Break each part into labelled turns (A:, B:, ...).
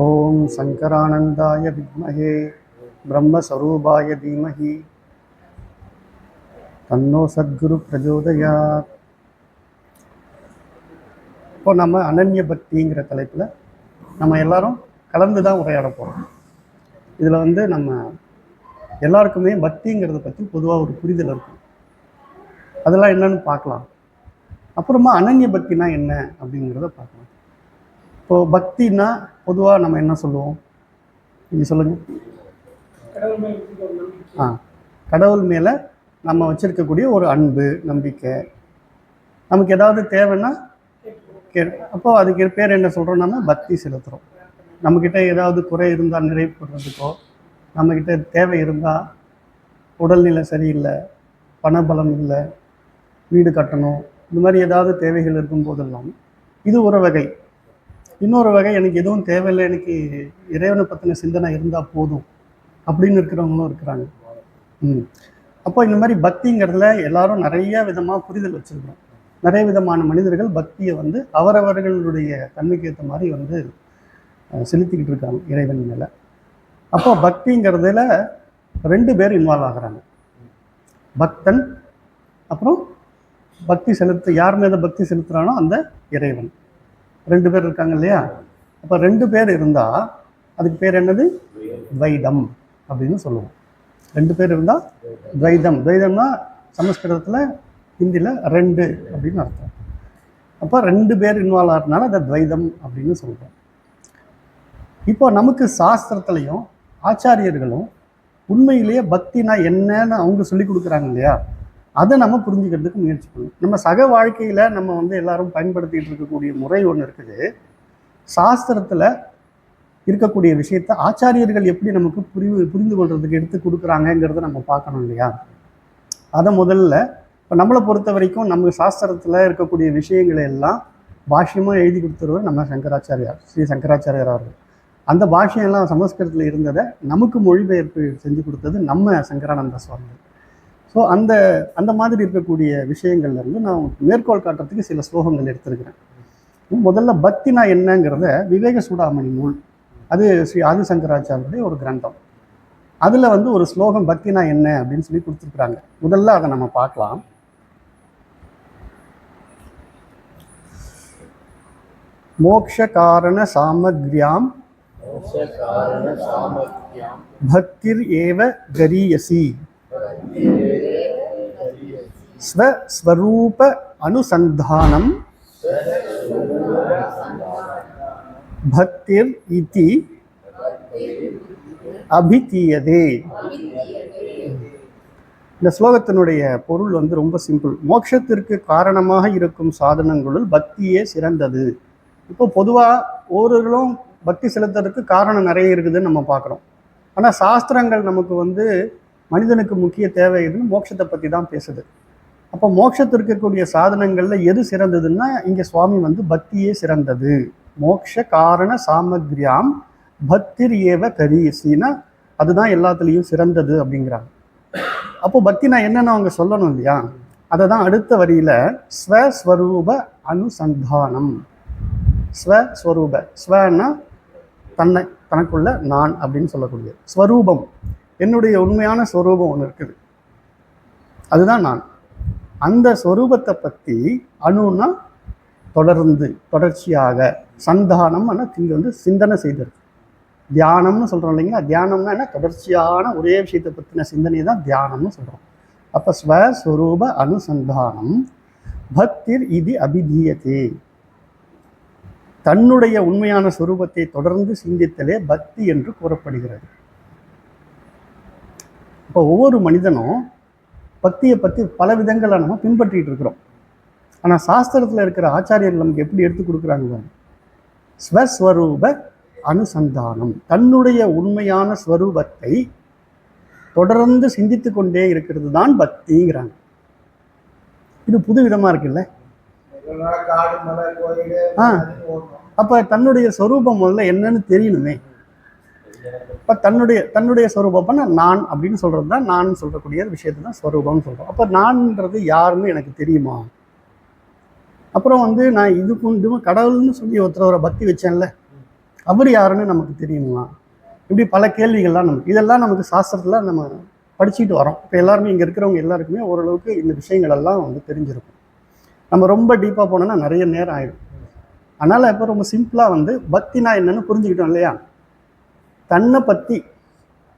A: ஓம் சங்கரானந்தாய வித்மஹே பிரம்மஸ்வரூபாய தீமஹி தன்னோ சத்குரு பிரஜோதயாத். இப்போ நம்ம அனன்ய பக்திங்கிற தலைப்பில் நம்ம எல்லாரும் கலந்து தான் உரையாட போகிறோம். இதில் நம்ம எல்லாருக்குமே பக்திங்கிறத பற்றி பொதுவாக ஒரு புரிதல் இருக்கும். அதெல்லாம் என்னன்னு பார்க்கலாம். அப்புறமா அனன்ய பக்தினா என்ன அப்படிங்கிறத பார்க்கலாம். இப்போது பக்தின்னா பொதுவாக நம்ம என்ன சொல்லுவோம்? நீங்கள் சொல்லுங்கள். கடவுள் மேலே நம்ம வச்சுருக்கக்கூடிய ஒரு அன்பு, நம்பிக்கை. நமக்கு ஏதாவது தேவைன்னா அப்போ அதுக்கு பேர் என்ன சொல்கிறோம்? நம்ம பக்தி செலுத்துகிறோம். நம்மக்கிட்ட ஏதாவது குறை இருந்தால் நிறைவுப்படுறதுக்கோ, நம்மக்கிட்ட தேவை இருந்தால் உடல்நிலை சரியில்லை, பணபலம் இல்லை, வீடு கட்டணும், இந்த மாதிரி ஏதாவது தேவைகள் இருக்கும் போதெல்லாம் இது ஒரு வகை. இன்னொரு வகை, எனக்கு எதுவும் தேவையில்லை, எனக்கு இறைவனை பற்றின சிந்தனை இருந்தால் போதும் அப்படின்னு இருக்கிறவங்களும் இருக்கிறாங்க. அப்போ இந்த மாதிரி பக்திங்கிறதுல எல்லாரும் நிறைய விதமாக புரிதல் வச்சுருக்கோம். நிறைய விதமான மனிதர்கள் பக்தியை அவரவர்களுடைய தன்மைக்கு ஏற்ற மாதிரி செலுத்திக்கிட்டு இருக்காங்க இறைவன் மேலே. அப்போ பக்திங்கிறதுல 2 பேர் இன்வால்வ் ஆகிறாங்க. பக்தன், அப்புறம் பக்தி யார் மீது பக்தி செலுத்துகிறானோ அந்த இறைவன். 2 பேர் இருக்காங்க இல்லையா? அப்போ 2 பேர் இருந்தால் அதுக்கு பேர் என்னது? துவைதம் அப்படின்னு சொல்லுவோம். 2 பேர் இருந்தால் துவைதம். துவைதம்னா சமஸ்கிருதத்தில், ஹிந்தியில் 2 அப்படின்னு அர்த்தம். அப்போ 2 பேர் இன்வால்வ் ஆகிறதுனால அதை துவைதம் அப்படின்னு சொல்கிறோம். இப்போ நமக்கு சாஸ்திரத்துலையும் ஆச்சாரியர்களும் உண்மையிலேயே பக்தினா என்னன்னு அவங்க சொல்லி கொடுக்குறாங்க இல்லையா? அதை நம்ம புரிஞ்சுக்கிறதுக்கு முயற்சி பண்ணணும். நம்ம சக வாழ்க்கையில் நம்ம எல்லாரும் பயன்படுத்திகிட்டு இருக்கக்கூடிய முறை ஒன்று இருக்குது. சாஸ்திரத்தில் இருக்கக்கூடிய விஷயத்தை ஆச்சாரியர்கள் எப்படி நமக்கு புரிந்து கொள்றதுக்கு எடுத்து கொடுக்குறாங்கங்கிறத நம்ம பார்க்கணும் இல்லையா? அதை முதல்ல இப்போ நம்மளை பொறுத்த வரைக்கும் நம்ம சாஸ்திரத்தில் இருக்கக்கூடிய விஷயங்களை எல்லாம் பாஷ்யமாக எழுதி கொடுத்துருவர் நம்ம சங்கராச்சாரியார், ஸ்ரீ சங்கராச்சாரியார் அவர்கள். அந்த பாஷ்யம்லாம் சமஸ்கிருதத்தில் இருந்ததை நமக்கு மொழிபெயர்ப்பு செஞ்சு கொடுத்தது நம்ம சங்கரானந்த சுவாமி. ஸோ அந்த மாதிரி இருக்கக்கூடிய விஷயங்கள்லேருந்து நான் மேற்கோள் காட்டுறதுக்கு சில ஸ்லோகங்கள் எடுத்திருக்கிறேன். முதல்ல பக்தினா என்னங்கிறத விவேக சூடாமணி நூல், அது ஸ்ரீ ஆதிசங்கராச்சாரியருடைய ஒரு கிரந்தம். அதில் ஒரு ஸ்லோகம் பக்தினா என்ன அப்படின்னு சொல்லி கொடுத்துருக்குறாங்க. முதல்ல அதை நம்ம பார்க்கலாம். மோக்ஷ காரண சாமக்ரியாம் பக்திர் ஏவ கரீயசி ஸ்வஸ்வரூப அனுசந்தானம் பக்திர் இதி அபிதீயதே. இந்த ஸ்லோகத்தினுடைய பொருள் ரொம்ப சிம்பிள். மோட்சத்திற்கு காரணமாக இருக்கும் சாதனங்களுள் பக்தியே சிறந்தது. இப்போ பொதுவாக ஒவ்வொருவர்களும் பக்தி செலுத்துறதுக்கு காரணம் நிறைய இருக்குதுன்னு நம்ம பார்க்குறோம். ஆனால் சாஸ்திரங்கள் நமக்கு மனிதனுக்கு முக்கிய தேவை எதுன்னு மோட்சத்தை பற்றி தான் பேசுது. அப்போ மோட்சத்திற்கு இருக்கக்கூடிய சாதனங்களில் எது சிறந்ததுன்னா இங்கே சுவாமி பக்தியே சிறந்தது. மோக்ஷ காரண சாமக்ரியாம் பக்திர் ஏவ கரீயசின்னா அதுதான் எல்லாத்துலேயும் சிறந்தது அப்படிங்கிறாங்க. அப்போ பக்தினா என்னன்னு அவங்க சொல்லணும் இல்லையா? அதை தான் அடுத்த வரியில் ஸ்வஸ்வரூப அனுசந்தானம். ஸ்வஸ்வரூப, ஸ்வன்னா தனக்குள்ள நான் அப்படின்னு சொல்லக்கூடிய ஸ்வரூபம், என்னுடைய உண்மையான ஸ்வரூபம் ஒன்று இருக்குது, அதுதான் நான். அந்த ஸ்வரூபத்தை பற்றி அணுன்னா தொடர்ச்சியாக, சந்தானம் இங்கே சிந்தனை செய்தது. தியானம்னு சொல்கிறோம் இல்லைங்களா? தியானம்னா என்ன? தொடர்ச்சியான ஒரே விஷயத்தை பற்றின சிந்தனை தான் தியானம்னு சொல்கிறோம். அப்போ ஸ்வஸ்வரூப அனுசந்தானம் பக்திர் இது அபிதீயதே. தன்னுடைய உண்மையான ஸ்வரூபத்தை தொடர்ந்து சிந்தித்தலே பக்தி என்று கூறப்படுகிறது. இப்போ ஒவ்வொரு மனிதனும் பக்தியை பற்றி பல விதங்களை நம்ம பின்பற்றிட்டு இருக்கிறோம். ஆனால் சாஸ்திரத்தில் இருக்கிற ஆச்சாரியர்கள் நமக்கு எப்படி எடுத்து கொடுக்குறாங்க? ஸ்வஸ்வரூப அனுசந்தானம், தன்னுடைய உண்மையான ஸ்வரூபத்தை தொடர்ந்து சிந்தித்து கொண்டே இருக்கிறது தான் பக்திங்கிறாங்க. இது புது விதமாக இருக்குல்ல? அப்போ தன்னுடைய ஸ்வரூபம் முதல்ல என்னன்னு தெரியணுமே. இப்போ தன்னுடைய ஸ்வரூபம்னா நான் அப்படின்னு சொல்கிறது தான், நான் சொல்லக்கூடிய விஷயத்தை தான் ஸ்வரூபம்னு சொல்கிறோம். அப்போ நான்ன்றது யாருன்னு எனக்கு தெரியுமா? அப்புறம் நான் இதுவும் கடவுள்னு சொல்லி ஒருத்தர் பக்தி வச்சேன்ல, அவர் யாருன்னு நமக்கு தெரியுமா? இப்படி பல கேள்விகள்லாம் இதெல்லாம் நமக்கு சாஸ்திரத்தில் நம்ம படிச்சுட்டு வரோம். இப்போ எல்லாருமே இங்கே இருக்கிறவங்க எல்லாருக்குமே ஓரளவுக்கு இந்த விஷயங்கள் எல்லாம் வந்து தெரிஞ்சிருக்கும். நம்ம ரொம்ப டீப்பாக போனோம்னா நிறைய நேரம் ஆகிடும். அதனால் இப்போ ரொம்ப சிம்பிளாக வந்து பக்தினா என்னன்னு புரிஞ்சுக்கிட்டோம் இல்லையா? தன்னை பற்றி,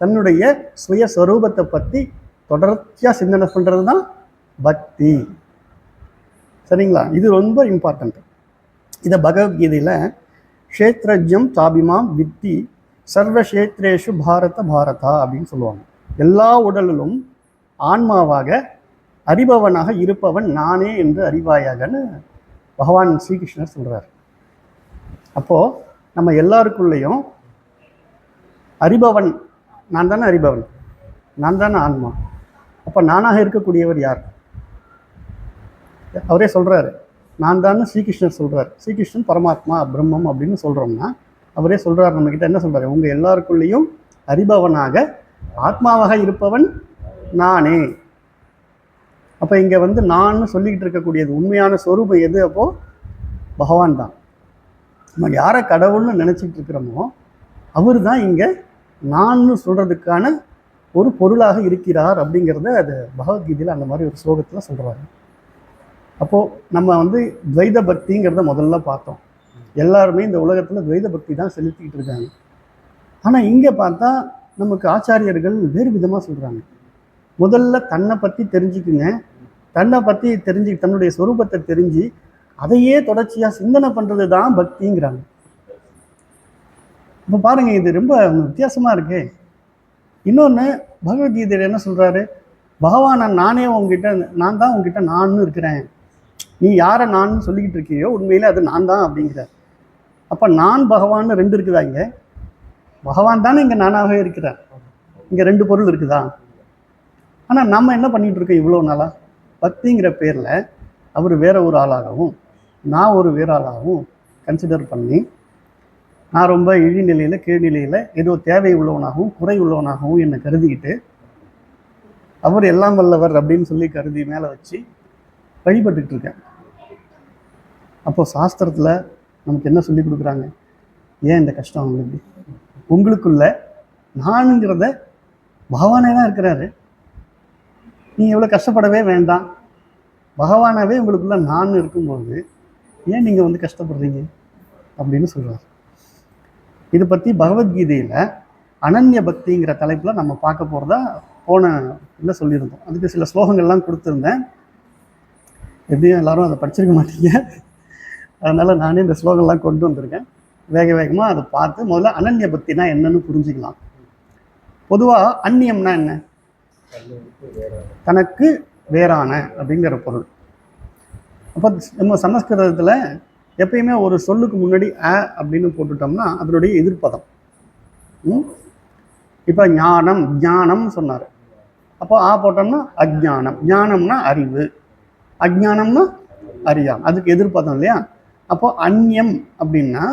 A: தன்னுடைய சுயஸ்வரூபத்தை பற்றி தொடர்ச்சியாக சிந்தனை பண்ணுறது தான் பக்தி. சரிங்களா? இது ரொம்ப இம்பார்ட்டண்ட். இதை பகவத்கீதையில் க்ஷேத்ரஜ்யம் சாபிமாம் வித்தி சர்வக்ஷேத்ரேஷு பாரத பாரதா அப்படின்னு சொல்லுவாங்க. எல்லா உடலிலும் ஆன்மாவாக அறிபவனாக இருப்பவன் நானே என்று அறிவாயாகன்னு பகவான் ஸ்ரீகிருஷ்ணர் சொல்கிறார். அப்போது நம்ம எல்லாருக்குள்ளேயும் அறிபவன் நான் தானே, அறிபவன் நான் தானே ஆன்மா. அப்போ நானாக இருக்கக்கூடியவர் யார்? அவரே சொல்கிறாரு, நான் தானே ஸ்ரீகிருஷ்ணர் சொல்கிறார். ஸ்ரீகிருஷ்ணன் பரமாத்மா பிரம்மம் அப்படின்னு சொல்கிறோம்னா அவரே சொல்கிறார் நம்மக்கிட்ட என்ன சொல்கிறார்? உங்கள் எல்லாருக்குள்ளேயும் அறிபவனாக ஆத்மாவாக இருப்பவன் நானே. அப்போ இங்கே வந்து நான் சொல்லிக்கிட்டு இருக்கக்கூடியது உண்மையான ஸ்வரூபம் எது? அப்போது பகவான் தான். நம்ம யாரை கடவுள்னு நினச்சிக்கிட்டு இருக்கிறோமோ அவர் தான் இங்கே நான் சொல்கிறதுக்கான ஒரு பொருளாக இருக்கிறார் அப்படிங்கிறத அது பகவத்கீதையில் அந்த மாதிரி ஒரு ஸ்லோகத்தில் சொல்கிறாங்க. அப்போது நம்ம வந்து துவைத பக்திங்கிறத முதல்ல பார்த்தோம். எல்லாருமே இந்த உலகத்தில் துவைத பக்தி தான் செலுத்திக்கிட்டு இருக்காங்க. ஆனால் இங்கே பார்த்தா நமக்கு ஆச்சாரியர்கள் வேறு விதமாக சொல்கிறாங்க. முதல்ல தன்னை பற்றி தெரிஞ்சுக்குங்க, தன்னை பற்றி தெரிஞ்சு தன்னுடைய ஸ்வரூபத்தை தெரிஞ்சு அதையே தொடர்ச்சியாக சிந்தனை பண்ணுறது தான் பக்திங்கிறாங்க. இப்போ பாருங்கள், இது ரொம்ப வித்தியாசமாக இருக்கு. இன்னொன்று பகவத்கீதையில் என்ன சொல்கிறாரு? பகவான் நானே உங்ககிட்ட, நான் தான் உங்ககிட்ட நான் இருக்கிறேன், நீ யாரை நான் சொல்லிக்கிட்டு இருக்கியோ உண்மையிலே அது நான் தான் அப்படிங்கிற. அப்போ நான் பகவான் ரெண்டு இருக்குதா? இங்கே பகவான் தானே இங்கே நானாகவே இருக்கிறார். இங்கே ரெண்டு பொருள் இருக்குதா? ஆனால் நம்ம என்ன பண்ணிகிட்டு இருக்கோம் இவ்வளோ நாளாக? பக்திங்கிற பேரில் அவர் வேற ஒரு ஆளாகவும் நான் ஒரு வேற ஆளாகவும் கன்சிடர் பண்ணி நான் ரொம்ப இழிநிலையில் கீழ்நிலையில் ஏதோ தேவை உள்ளவனாகவும் குறை உள்ளவனாகவும் என்னை கருதிக்கிட்டு அவர் எல்லாம் வல்லவர் அப்படின்னு சொல்லி கருதி மேலே வச்சு வழிபட்டுக்கிட்டு இருக்கேன். அப்போது சாஸ்திரத்தில் நமக்கு என்ன சொல்லி கொடுக்குறாங்க? ஏன் இந்த கஷ்டம் உங்களுக்கு? உங்களுக்குள்ள நானுங்கிறத பகவானே தான் இருக்கிறாரு, நீங்கள் எவ்வளோ கஷ்டப்படவே வேண்டாம். பகவானாவே உங்களுக்குள்ள நான் இருக்கும்போது ஏன் நீங்கள் வந்து கஷ்டப்படுறீங்க அப்படின்னு சொல்கிறார். இதை பற்றி பகவத்கீதையில் அனன்ய பக்திங்கிற தலைப்பில் நம்ம பார்க்க போகிறதா போன இல்லை சொல்லியிருந்தோம். அதுக்கு சில ஸ்லோகங்கள்லாம் கொடுத்துருந்தேன். எப்படியும் எல்லாரும் அதை படிச்சிருக்க மாட்டீங்க, அதனால் நானே இந்த ஸ்லோகங்கள்லாம் கொண்டு வந்திருக்கேன். வேக வேகமாக அதை பார்த்து முதல்ல அனன்ய பக்தினா என்னன்னு புரிஞ்சுக்கலாம். பொதுவாக அந்நியம்னா என்ன? தனக்கு வேறான அப்படிங்கிற பொருள். அப்போ நம்ம சமஸ்கிருதத்தில் எப்பயுமே ஒரு சொல்லுக்கு முன்னாடி அ அப்படின்னு போட்டுட்டோம்னா அதனுடைய எதிர்ப்பதம். இப்போ ஞானம் ஞானம் சொன்னார், அப்போ ஆ போட்டோம்னா அஜ்ஞானம். ஞானம்னா அறிவு, அஜ்ஞானம்னா அறியாம், அதுக்கு எதிர்ப்பதம் இல்லையா? அப்போ அந்நியம் அப்படின்னா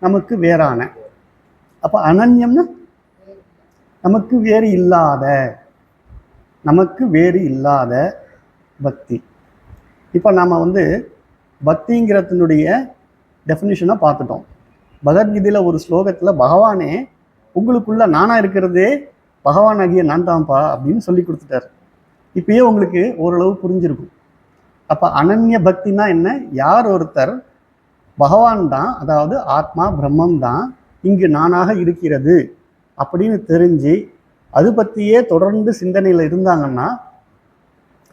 A: நமக்கு வேறான. அப்போ அனன்யம்னா நமக்கு வேறு இல்லாத, நமக்கு வேறு இல்லாத பக்தி. இப்போ நாம் வந்து பக்திங்கிறதுனுடைய டெஃபினிஷனாக பார்த்துட்டோம். பகவத்கீதையில் ஒரு ஸ்லோகத்தில் பகவானே உங்களுக்குள்ள நானாக இருக்கிறதே பகவான் ஆகிய நான் தான்ப்பா அப்படின்னு சொல்லி கொடுத்துட்டார். இப்பயே உங்களுக்கு ஓரளவு புரிஞ்சிருக்கும். அப்போ அனன்ய பக்தினா என்ன? யார் ஒருத்தர் பகவான் தான், அதாவது ஆத்மா பிரம்மம் தான் இங்கு நானாக இருக்கிறது அப்படின்னு தெரிஞ்சு அது பற்றியே தொடர்ந்து சிந்தனையில் இருந்தாங்கன்னா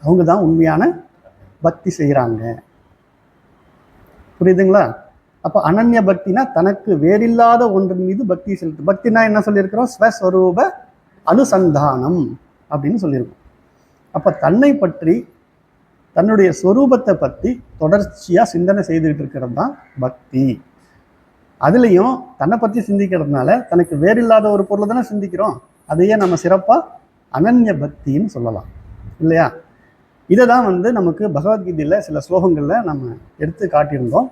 A: அவங்க தான் உண்மையான பக்தி செய்கிறாங்க. புரியுதுங்களா? அப்போ அனன்ய பக்தினா தனக்கு வேறில்லாத ஒன்றின் மீது பக்தி செலுத்து. பக்தினா என்ன சொல்லியிருக்கிறோம்? ஸ்வஸ்வரூப அனுசந்தானம் அப்படின்னு சொல்லியிருக்கோம். அப்போ தன்னை பற்றி, தன்னுடைய ஸ்வரூபத்தை பற்றி தொடர்ச்சியாக சிந்தனை செய்துக்கிட்டு இருக்கிறது தான் பக்தி. அதுலேயும் தன்னை பற்றி சிந்திக்கிறதுனால தனக்கு வேறில்லாத ஒரு பொருளை தானே சிந்திக்கிறோம். அதையே நம்ம சிறப்பாக அனன்ய பக்தின்னு சொல்லலாம் இல்லையா? இதை தான் வந்து நமக்கு பகவத்கீதையில் சில ஸ்லோகங்களில் நம்ம எடுத்து காட்டியிருந்தோம்.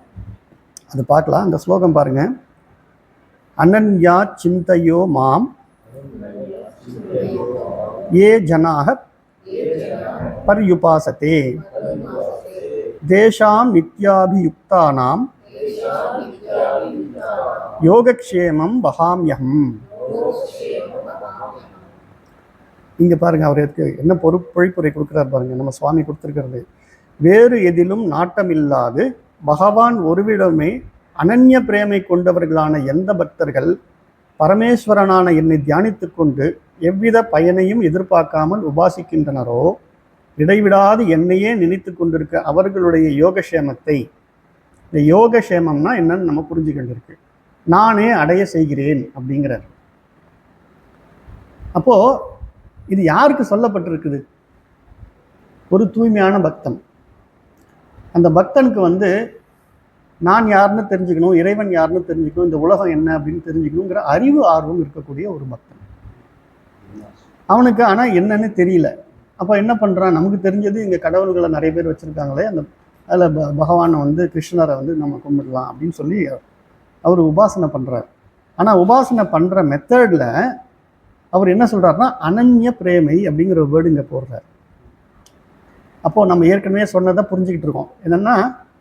A: அது பார்க்கலாம். அந்த ஸ்லோகம் பாருங்க. அனன்யா சிந்தையோ மாம் ஏ ஜனாக பர்யுபாசதே தேஷாம் நித்யாபியுக்தானாம் யோகக்ஷேமம் வகாம்யகம். இங்கே பாருங்க, அவர் என்ன பொழிப்புரை கொடுக்குறாரு பாருங்க, நம்ம சுவாமி கொடுத்துருக்கிறது. வேறு எதிலும் நாட்டமில்லாது பகவான் ஒருவிடமே அனன்ய பிரேமை கொண்டவர்களான எந்த பக்தர்கள் பரமேஸ்வரனான என்னை தியானித்து கொண்டு எவ்வித பயனையும் எதிர்பார்க்காமல் உபாசிக்கின்றனரோ, இடைவிடாது என்னையே நினைத்து கொண்டிருக்க அவர்களுடைய யோகக்ஷேமத்தை, இந்த யோகக்ஷேமம்னா என்னன்னு நம்ம புரிஞ்சுக்கிட்டு நானே அடைய செய்கிறேன் அப்படிங்கிறார். அப்போ இது யாருக்கு சொல்லப்பட்டிருக்குது? ஒரு தூய்மையான பக்தன். அந்த பக்தனுக்கு நான் யாருன்னு தெரிஞ்சுக்கணும், இறைவன் யாருன்னு தெரிஞ்சுக்கணும், இந்த உலகம் என்ன அப்படின்னு தெரிஞ்சுக்கணுங்கிற அறிவு ஆர்வம் இருக்கக்கூடிய ஒரு பக்தன். அவனுக்கு ஆனால் என்னன்னு தெரியல. அப்போ என்ன பண்ணுறான்? நமக்கு தெரிஞ்சது இங்கே கடவுள்களை நிறைய பேர் வச்சுருக்காங்களே, அதில் பகவானை கிருஷ்ணரை நம்ம கும்பிடலாம் அப்படின்னு சொல்லி அவர் உபாசனை பண்ணுறார். ஆனால் உபாசனை பண்ணுற மெத்தடில் அவர் என்ன சொல்கிறாருன்னா அனன்ய பிரேமை அப்படிங்கிற ஒரு வேர்டு இங்கே போடுறார். அப்போது நம்ம ஏற்கனவே சொன்னதை புரிஞ்சுக்கிட்டு இருக்கோம். என்னென்னா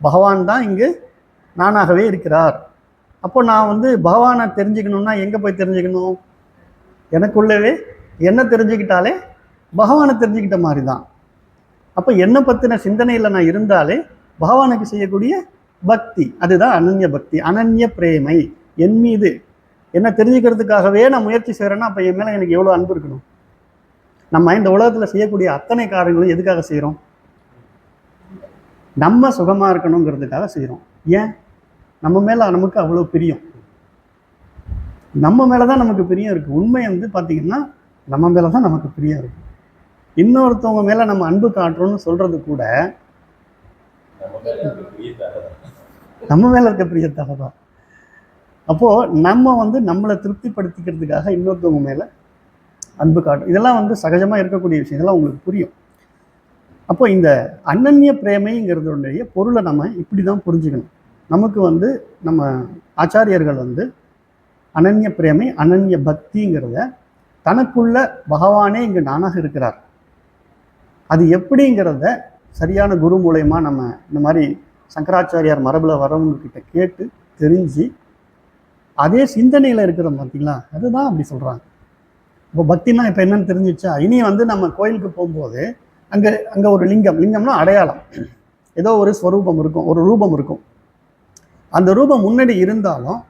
A: பகவான் தான் இங்கு நானாகவே இருக்கிறார். அப்போ நான் பகவானை தெரிஞ்சுக்கணுன்னா எங்கே போய் தெரிஞ்சுக்கணும்? எனக்குள்ளவே என்ன தெரிஞ்சுக்கிட்டாலே பகவானை தெரிஞ்சுக்கிட்ட மாதிரி தான். அப்போ என்னை பற்றின சிந்தனையில் நான் இருந்தாலே பகவானுக்கு செய்யக்கூடிய பக்தி, அதுதான் அனன்ய பக்தி, அனன்ய பிரேமை. என் மீது என்ன தெரிஞ்சுக்கிறதுக்காகவே நான் முயற்சி செய்கிறேன்னா அப்போ என் மேலே எனக்கு எவ்வளோ அன்பு இருக்கணும்? நம்ம இந்த உலகத்தில் செய்யக்கூடிய அத்தனை காரியங்களும் எதுக்காக செய்கிறோம்? நம்ம சுகமாக இருக்கணுங்கிறதுக்காக செய்கிறோம். ஏன்? நம்ம மேலே நமக்கு அவ்வளோ பிரியம், நம்ம மேலே தான் நமக்கு பிரியம் இருக்குது. உண்மை பார்த்தீங்கன்னா நம்ம மேலே தான் நமக்கு பிரியம் இருக்குது. இன்னொருத்தவங்க மேலே நம்ம அன்பு காட்டுறோம்னு சொல்கிறது கூட நம்ம மேலே இருக்க பிரியத்தாக தான். அப்போது நம்ம நம்மளை திருப்திப்படுத்திக்கிறதுக்காக இன்னொருத்தவங்க மேலே அன்பு காட்டும். இதெல்லாம் சகஜமாக இருக்கக்கூடிய விஷயம். இதெல்லாம் உங்களுக்கு புரியும். அப்போ இந்த அனன்ய பிரேமைங்கிறதுடைய பொருளை நம்ம இப்படி தான் புரிஞ்சுக்கணும். நமக்கு நம்ம ஆச்சாரியர்கள் அனன்ய பிரேமை, அனன்ய பக்திங்கிறத தனக்குள்ள பகவானே இங்கு நானாக இருக்கிறார், அது எப்படிங்கிறத சரியான குரு மூலயமா நம்ம இந்த மாதிரி சங்கராச்சாரியார் மரபில் வரவங்கக்கிட்ட கேட்டு தெரிஞ்சு அதே சிந்தனையில் இருக்கிறோம் பார்த்தீங்களா, அதுதான் அப்படி சொல்கிறாங்க. இப்போ பக்தினா இப்போ என்னன்னு தெரிஞ்சிச்சா? இனி நம்ம கோயிலுக்கு போகும்போது அங்கே ஒரு லிங்கம்னா அடையாளம், ஏதோ ஒரு ஸ்வரூபம் இருக்கும், ஒரு ரூபம் இருக்கும். அந்த ரூபம் முன்னாடி இருந்தாலும்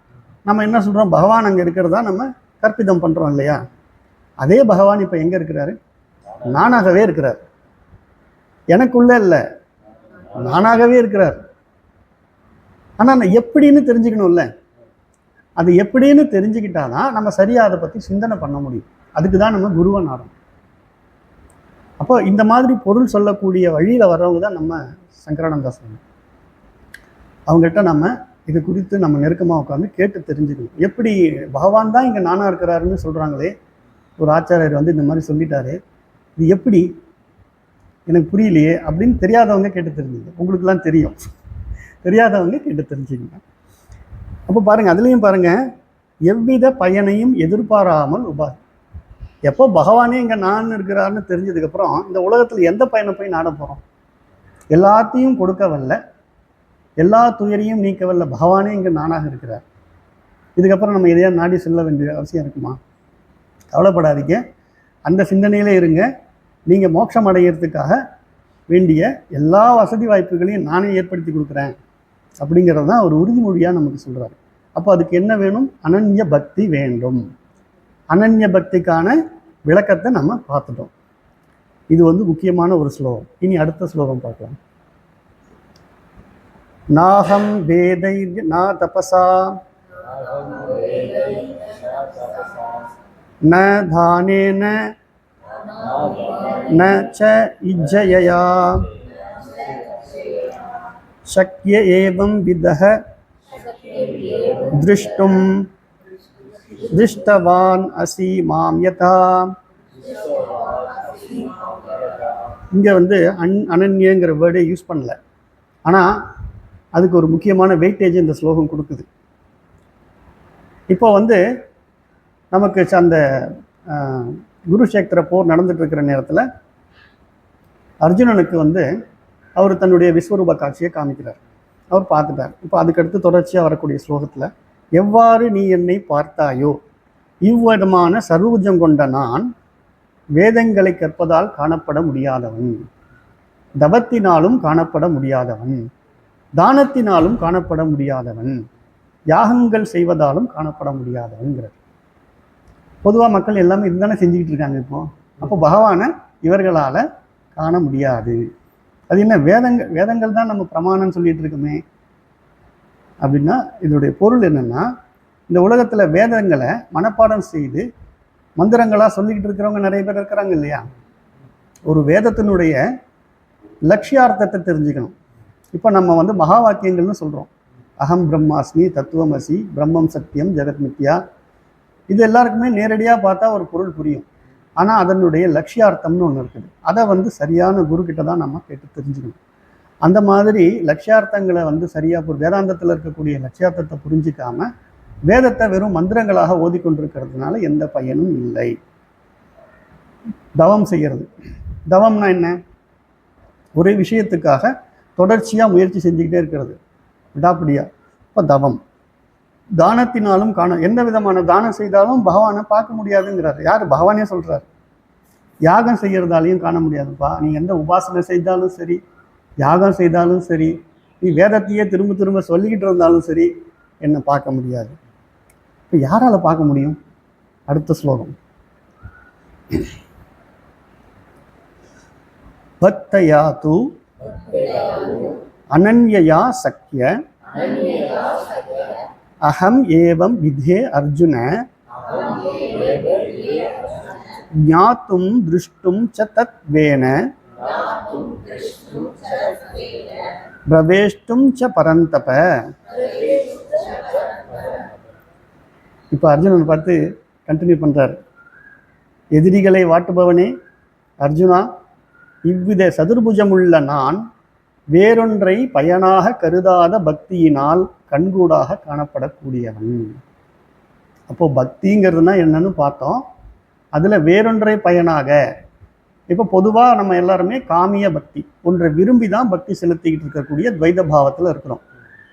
A: நம்ம என்ன சொல்கிறோம்? பகவான் அங்கே இருக்கிறதா நம்ம கற்பிதம் பண்ணுறோம் இல்லையா? அதே பகவான் இப்போ எங்கே இருக்கிறாரு? நானாகவே இருக்கிறார். எனக்குள்ளே இல்லை, நானாகவே இருக்கிறார். ஆனால் நான் எப்படின்னு தெரிஞ்சுக்கணும்ல. அது எப்படின்னு தெரிஞ்சுக்கிட்டாதான் நம்ம சரியாக அதை பற்றி சிந்தனை பண்ண முடியும். அதுக்கு தான் நம்ம குருவை நாடணும். அப்போ இந்த மாதிரி பொருள் சொல்லக்கூடிய வழியில் வர்றவங்க தான் நம்ம சங்கரானந்தா சுவாமி. அவங்கள்ட்ட நம்ம இது குறித்து நம்ம நெருக்கமாக உட்காந்து கேட்டு தெரிஞ்சுக்கணும். எப்படி பகவான் தான் இங்கே நானாக இருக்கிறாருன்னு சொல்கிறாங்களே, ஒரு ஆச்சாரியர் இந்த மாதிரி சொல்லிட்டாரு, இது எப்படி எனக்கு புரியலையே அப்படின்னு தெரியாதவங்க கேட்டு தெரிஞ்சுங்க. உங்களுக்குலாம் தெரியும், தெரியாதவங்க கேட்டு தெரிஞ்சுக்கங்க. அப்போ பாருங்கள், அதுலேயும் பாருங்கள், எவ்வித பயனையும் எதிர்பாராமல் எப்போ பகவானே இங்கே நான் இருக்கிறாருன்னு தெரிஞ்சதுக்கப்புறம் இந்த உலகத்தில் எந்த பயனை போய் நாட போகிறோம்? எல்லாத்தையும் கொடுக்க வல்ல, எல்லா துயரையும் நீக்க வல்ல பகவானே இங்கே நானாக இருக்கிறார். இதுக்கப்புறம் நம்ம எதையா நாடி செல்ல வேண்டிய அவசியம் இருக்குமா? கவலைப்படாதீங்க, அந்த சிந்தனையிலே இருங்க. நீங்கள் மோட்சம் அடைகிறதுக்காக வேண்டிய எல்லா வசதி வாய்ப்புகளையும் நானே ஏற்படுத்தி கொடுக்குறேன் அப்படிங்கிறது தான் ஒரு உறுதிமொழியாக நமக்கு சொல்கிறாரு. அப்போ அதுக்கு என்ன வேணும்? அனன்ய பக்தி வேண்டும். அனன்ய பக்திக்கான விளக்கத்தை நம்ம பார்த்துட்டோம். இது முக்கியமான ஒரு ஸ்லோகம். இனி அடுத்த ஸ்லோகம் பார்க்கலாம். நாஹம் வேதை நா தபசா ந தானேன ந ச இஜ்ஜயயா சக்ய ஏவம் விதஹ திருஷ்டும் திருஷ்டவான் அசி மாம் யதா. இங்கே அனன்யங்கிற வேர்டை யூஸ் பண்ணல, ஆனால் அதுக்கு ஒரு முக்கியமான வெயிட்டேஜ் இந்த ஸ்லோகம் கொடுக்குது. இப்போ நமக்கு அந்த குருஷேத்திர போர் நடந்துட்டுருக்கிற நேரத்தில் அர்ஜுனனுக்கு அவர் தன்னுடைய விஸ்வரூப காட்சியை காமிக்கிறார். அவர் பார்த்துட்டார். இப்போ அதுக்கடுத்து தொடர்ச்சியாக வரக்கூடிய ஸ்லோகத்தில் எவ்வாறு நீ என்னை பார்த்தாயோ இவ்விதமான சர்வஜம் கொண்ட நான் வேதங்களை கற்பதால் காணப்பட முடியாதவன், தபத்தினாலும் காணப்பட முடியாதவன், தானத்தினாலும் காணப்பட முடியாதவன், யாகங்கள் செய்வதாலும் காணப்பட முடியாதவன்கிறது. பொதுவாக மக்கள் எல்லாமே இதுதானே செஞ்சுக்கிட்டு இருக்காங்க இப்போ. அப்போ பகவானை இவர்களால் காண முடியாது. அது என்ன, வேதங்கள் தான் நம்ம பிரமாணம் சொல்லிட்டு இருக்கோமே அப்படின்னா இதனுடைய பொருள் என்னன்னா, இந்த உலகத்தில் வேதங்களை மனப்பாடம் செய்து மந்திரங்களாக சொல்லிக்கிட்டு இருக்கிறவங்க நிறைய பேர் இருக்கிறாங்க இல்லையா. ஒரு வேதத்தினுடைய லட்சியார்த்தத்தை தெரிஞ்சுக்கணும். இப்போ நம்ம வந்து மகா வாக்கியங்கள்னு சொல்கிறோம். அகம் பிரம்மாஸ்மி, தத்துவமசி, பிரம்மம் சத்தியம், ஜெகத் மித்யா. இது எல்லாருக்குமே நேரடியாக பார்த்தா ஒரு பொருள் புரியும். ஆனால் அதனுடைய லட்சியார்த்தம்னு ஒன்று இருக்குது. அதை வந்து சரியான குருக்கிட்ட தான் நம்ம கேட்டு தெரிஞ்சுக்கணும். அந்த மாதிரி லட்சியார்த்தங்களை வந்து சரியாக வேதாந்தத்தில் இருக்கக்கூடிய லட்சியார்த்தத்தை புரிஞ்சிக்காம வேதத்தை வெறும் மந்திரங்களாக ஓதிக்கொண்டிருக்கிறதுனால எந்த பயனும் இல்லை. தவம் செய்கிறது. தவம்னா என்ன? ஒரே விஷயத்துக்காக தொடர்ச்சியாக முயற்சி செஞ்சுக்கிட்டே இருக்கிறது, விடாப்பிடியா. இப்போ தவம். தானத்தினாலும் எந்த விதமான தானம் செய்தாலும் பகவானை பார்க்க முடியாதுங்கிறார். யார்? பகவானே சொல்கிறார். யாகம் செய்கிறதாலையும் காண முடியாதுப்பா. நீ எந்த உபாசனை செய்தாலும் சரி, யாகம் செய்தாலும் சரி, நீ வேதத்தையே திரும்ப திரும்ப சொல்லிக்கிட்டு இருந்தாலும் சரி, என்னை பார்க்க முடியாது. இப்போ யாரால் பார்க்க முடியும்? அடுத்த ஸ்லோகம். பக்தயா தூ அனன்யயா சக்ய அகம் ஏவம் விதே அர்ஜுன ஞாத்தும் திருஷ்டும் ச தத்வேன பிரவேஷ்டும் ச பரந்தப. இப்போ அர்ஜுனன் பார்த்து கண்டினியூ பண்ணுறார். எதிரிகளை வாட்டுபவனே அர்ஜுனா, இவ்வித சதுர்புஜமுள்ள நான் வேறொன்றை பயனாக கருதாத பக்தியினால் கண்கூடாக காணப்படக்கூடியவன். அப்போ பக்திங்கிறதுனா என்னன்னு பார்த்தோம். அதில் வேறொன்றை பயனாக, இப்போ பொதுவாக நம்ம எல்லாருமே காமிய பக்தி, ஒன்றை விரும்பி தான் பக்தி செலுத்திக்கிட்டு இருக்கக்கூடிய துவைத பாவத்தில் இருக்கிறோம்.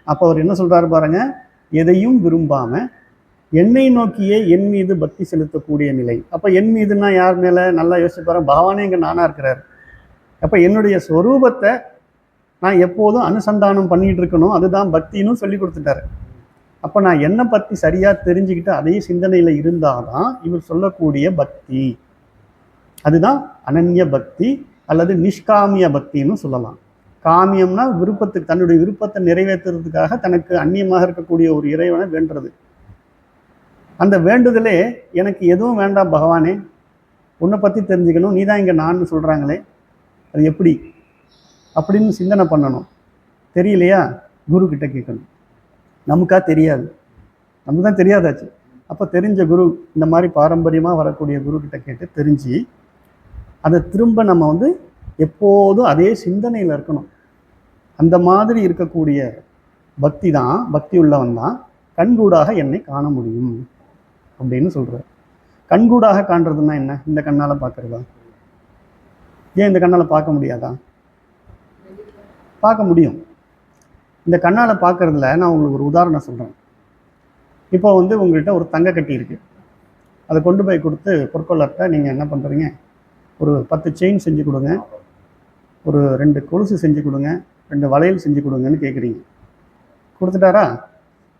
A: அப்போ அவர் என்ன சொல்கிறாரு பாருங்க, எதையும் விரும்பாமல் என்னை நோக்கியே என் மீது பக்தி செலுத்தக்கூடிய நிலை. அப்போ என் மீதுன்னா யார் மேலே? நல்லா யோசிச்சு பாருங்க, பகவானே இங்கே நானாக இருக்கிறார். அப்போ என்னுடைய ஸ்வரூபத்தை நான் எப்போதும் அனுசந்தானம் பண்ணிகிட்டு இருக்கணும், அதுதான் பக்தின்னு சொல்லி கொடுத்துட்டாரு. அப்போ நான் என்னை பற்றி சரியாக தெரிஞ்சுக்கிட்டு அதே சிந்தனையில் இருந்தால் தான் இவர் சொல்லக்கூடிய பக்தி. அதுதான் அனன்ய பக்தி அல்லது நிஷ்காமிய பக்தின்னு சொல்லலாம். காமியம்னா விருப்பத்துக்கு, தன்னுடைய விருப்பத்தை நிறைவேற்றுறதுக்காக தனக்கு அந்நியமாக இருக்கக்கூடிய ஒரு இறைவனை வேண்டுறது. அந்த வேண்டுதலே எனக்கு எதுவும் வேண்டாம் பகவானே, உன்னை பற்றி தெரிஞ்சுக்கணும், நீ தான் இங்கே நான் சொல்கிறாங்களே, அது எப்படி அப்படின்னு சிந்தனை பண்ணணும். தெரியலையா? குரு கிட்ட கேட்கணும். நமக்கா தெரியாது, நமக்கு தான் தெரியாதாச்சு. அப்போ தெரிஞ்ச குரு, இந்த மாதிரி பாரம்பரியமாக வரக்கூடிய குரு கிட்ட கேட்டு தெரிஞ்சு அதை திரும்ப நம்ம வந்து எப்போதும் அதே சிந்தனையில் இருக்கணும். அந்த மாதிரி இருக்கக்கூடிய பக்தி தான், பக்தி உள்ளவன் தான் கண்கூடாக என்னை காண முடியும் அப்படின்னு சொல்கிறார். கண்கூடாக காண்றதுன்னா என்ன? இந்த கண்ணால் பார்க்குறதா? ஏன் இந்த கண்ணால் பார்க்க முடியாதா? பார்க்க முடியும். இந்த கண்ணால் பார்க்குறதுல நான் உங்களுக்கு ஒரு உதாரணம் சொல்கிறேன். இப்போ வந்து உங்கள்கிட்ட ஒரு தங்க கட்டி இருக்குது, அதை கொண்டு போய் கொடுத்து பொற்கொள்ளர்கிட்ட நீங்கள் என்ன பண்ணுறீங்க, ஒரு 10 செயின் செஞ்சு கொடுங்க, ஒரு 2 கொலுசு செஞ்சு கொடுங்க, 2 வளையல் செஞ்சு கொடுங்கன்னு கேட்குறீங்க. கொடுத்துட்டாரா?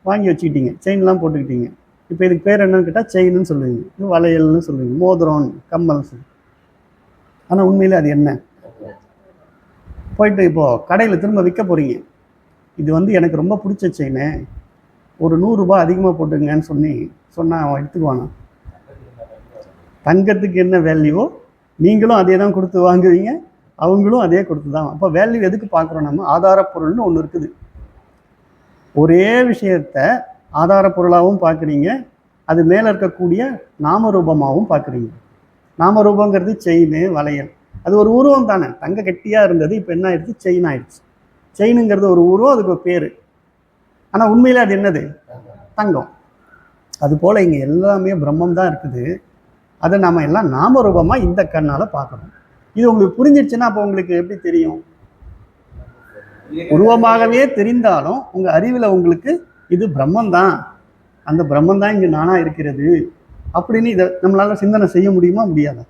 A: வாங்கி வச்சுக்கிட்டீங்க, செயின்லாம் போட்டுக்கிட்டீங்க. இப்போ இதுக்கு பேர் என்னன்னு கேட்டால் செயின்னு சொல்லுவீங்க, இது வளையல்னு சொல்லுவீங்க, மோதிரம், கம்மல் சொல்லி. ஆனால் உண்மையிலே அது என்ன? போயிட்டு இப்போது கடையில் திரும்ப விற்க போகிறீங்க. இது வந்து எனக்கு ரொம்ப பிடிச்ச செயின்னு, ஒரு 100 ரூபாய் அதிகமாக போட்டுங்கன்னு சொன்னால் அவன் எடுத்துக்குவானா? தங்கத்துக்கு என்ன வேல்யூவோ நீங்களும் அதே தான் கொடுத்து வாங்குவீங்க, அவங்களும் அதே கொடுத்து தான். அப்போ வேல்யூ எதுக்கு பார்க்குறோம்? நம்ம ஆதாரப்பொருள்னு ஒன்று இருக்குது. ஒரே விஷயத்தை ஆதாரப்பொருளாகவும் பார்க்குறீங்க, அது மேலே இருக்கக்கூடிய நாமரூபமாகவும் பார்க்குறீங்க. நாமரூபங்கிறது செயின், வளையல், அது ஒரு உருவம் தானே. தங்க கட்டியாக இருந்தது, இப்போ என்ன ஆயிடுச்சு? செயின் ஆயிடுச்சு. செயினுங்கிறது ஒரு உருவம், அதுக்கு ஒரு பேர். ஆனால் உண்மையில் அது என்னது? தங்கம். அதுபோல் இங்கே எல்லாமே பிரம்மம் தான் இருக்குது. அதை நாம் எல்லாம் நாமரூபமாக இந்த கண்ணால் பார்க்கணும். இது உங்களுக்கு புரிஞ்சிடுச்சுன்னா அப்போ உங்களுக்கு எப்படி தெரியும்? உருவமாகவே தெரிந்தாலும் உங்கள் அறிவில் உங்களுக்கு இது பிரம்மந்தான் அந்த பிரம்மன் தான் இங்கே நானாக இருக்கிறது அப்படின்னு இதை நம்மளால் சிந்தனை செய்ய முடியுமா முடியாதா?